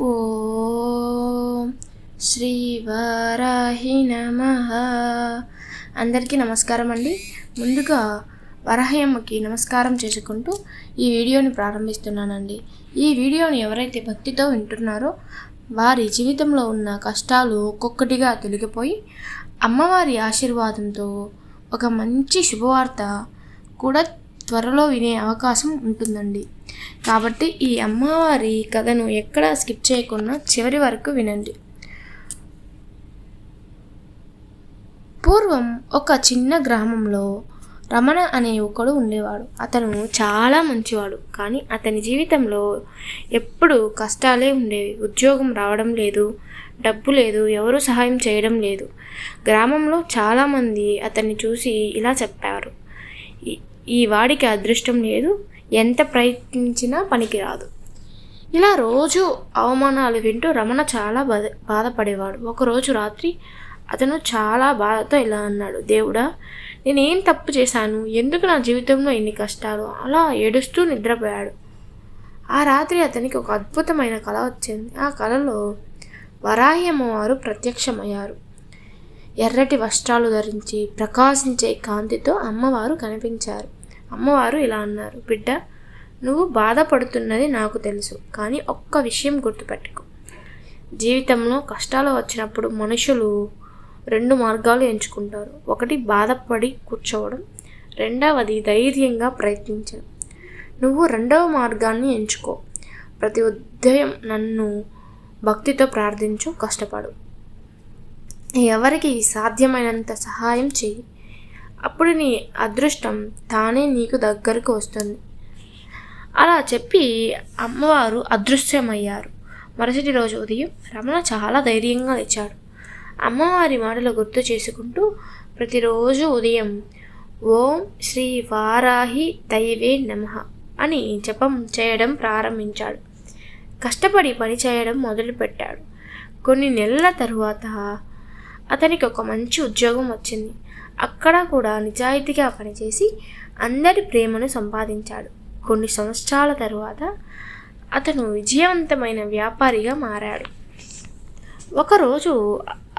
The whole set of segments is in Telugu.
ఓం శ్రీ వారాహి నమః. అందరికీ నమస్కారం అండి. ముందుగా వరాహమ్మకి నమస్కారం చేసుకుంటూ ఈ వీడియోని ప్రారంభిస్తున్నానండి. ఈ వీడియోని ఎవరైతే భక్తితో వింటున్నారో వారి జీవితంలో ఉన్న కష్టాలు ఒక్కొక్కటిగా తొలగిపోయి అమ్మవారి ఆశీర్వాదంతో ఒక మంచి శుభవార్త కూడా త్వరలో వినే అవకాశం ఉంటుందండి. కాబట్టి ఈ అమ్మవారి కథను ఎక్కడా స్కిప్ చేయకుండా చివరి వరకు వినండి. పూర్వం ఒక చిన్న గ్రామంలో రమణ అనే యువకుడు ఉండేవాడు. అతను చాలా మంచివాడు, కానీ అతని జీవితంలో ఎప్పుడు కష్టాలే ఉండేవి. ఉద్యోగం రావడం లేదు, డబ్బు లేదు, ఎవరు సహాయం చేయడం లేదు. గ్రామంలో చాలామంది అతన్ని చూసి ఇలా చెప్పారు, ఈ వాడికి అదృష్టం లేదు, ఎంత ప్రయత్నించినా పనికిరాదు. ఇలా రోజు అవమానాలు వింటూ రమణ చాలా బాధపడేవాడు. ఒకరోజు రాత్రి అతను చాలా బాధతో ఇలా అన్నాడు, దేవుడా, నేనేం తప్పు చేశాను, ఎందుకు నా జీవితంలో ఇన్ని కష్టాలు? అలా ఏడుస్తూ నిద్రపోయాడు. ఆ రాత్రి అతనికి ఒక అద్భుతమైన కళ వచ్చింది. ఆ కళలో వరాహి అమ్మవారు ప్రత్యక్షమయ్యారు. ఎర్రటి వస్త్రాలు ధరించి ప్రకాశించే కాంతితో అమ్మవారు కనిపించారు. అమ్మవారు ఇలా అన్నారు, బిడ్డ, నువ్వు బాధపడుతున్నది నాకు తెలుసు, కానీ ఒక్క విషయం గుర్తుపెట్టుకో. జీవితంలో కష్టాలు వచ్చినప్పుడు మనుషులు 2 మార్గాలు ఎంచుకుంటారు. ఒకటి బాధపడి కూర్చోవడం, రెండవది ధైర్యంగా ప్రయత్నించడం. నువ్వు 2వ మార్గాన్ని ఎంచుకో. ప్రతి ఉదయం నన్ను భక్తితో ప్రార్థించు, కష్టపడు, ఎవరికి సాధ్యమైనంత సహాయం చెయ్యి. అప్పుడు నీ అదృష్టం తానే నీకు దగ్గరకు వస్తుంది. అలా చెప్పి అమ్మవారు అదృశ్యమయ్యారు. మరుసటి రోజు ఉదయం రమణ చాలా ధైర్యంగా లేచాడు. అమ్మవారి మాటలు గుర్తు చేసుకుంటూ ప్రతిరోజు ఉదయం ఓం శ్రీ వారాహి దైవే నమః అని జపం చేయడం ప్రారంభించాడు. కష్టపడి పని చేయడం మొదలుపెట్టాడు. కొన్ని నెలల తరువాత అతనికి ఒక మంచి ఉద్యోగం వచ్చింది. అక్కడ కూడా నిజాయితీగా పనిచేసి అందరి ప్రేమను సంపాదించాడు. కొన్ని సంవత్సరాల తరువాత అతను విజయవంతమైన వ్యాపారిగా మారాడు. ఒకరోజు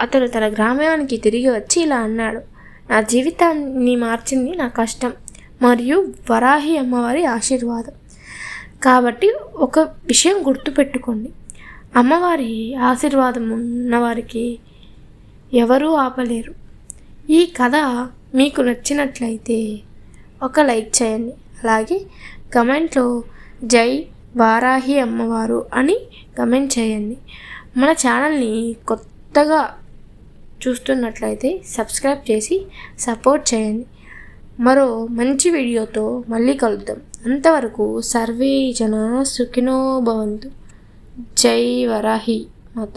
అతను తన గ్రామానికి తిరిగి వచ్చి ఇలా అన్నాడు, నా జీవితాన్ని మార్చింది నా కష్టం మరియు వరాహి అమ్మవారి ఆశీర్వాదం. కాబట్టి ఒక విషయం గుర్తుపెట్టుకోండి, అమ్మవారి ఆశీర్వాదం ఉన్నవారికి ఎవరూ ఆపలేరు. ఈ కథ మీకు నచ్చినట్లయితే ఒక లైక్ చేయండి. అలాగే కమెంట్లో జై వారాహి అమ్మవారు అని కమెంట్ చేయండి. మన ఛానల్ని కొత్తగా చూస్తున్నట్లయితే సబ్స్క్రైబ్ చేసి సపోర్ట్ చేయండి. మరో మంచి వీడియోతో మళ్ళీ కలుద్దాం. అంతవరకు సర్వే జనా సుఖినో భవంతు. జై వరాహి మాత.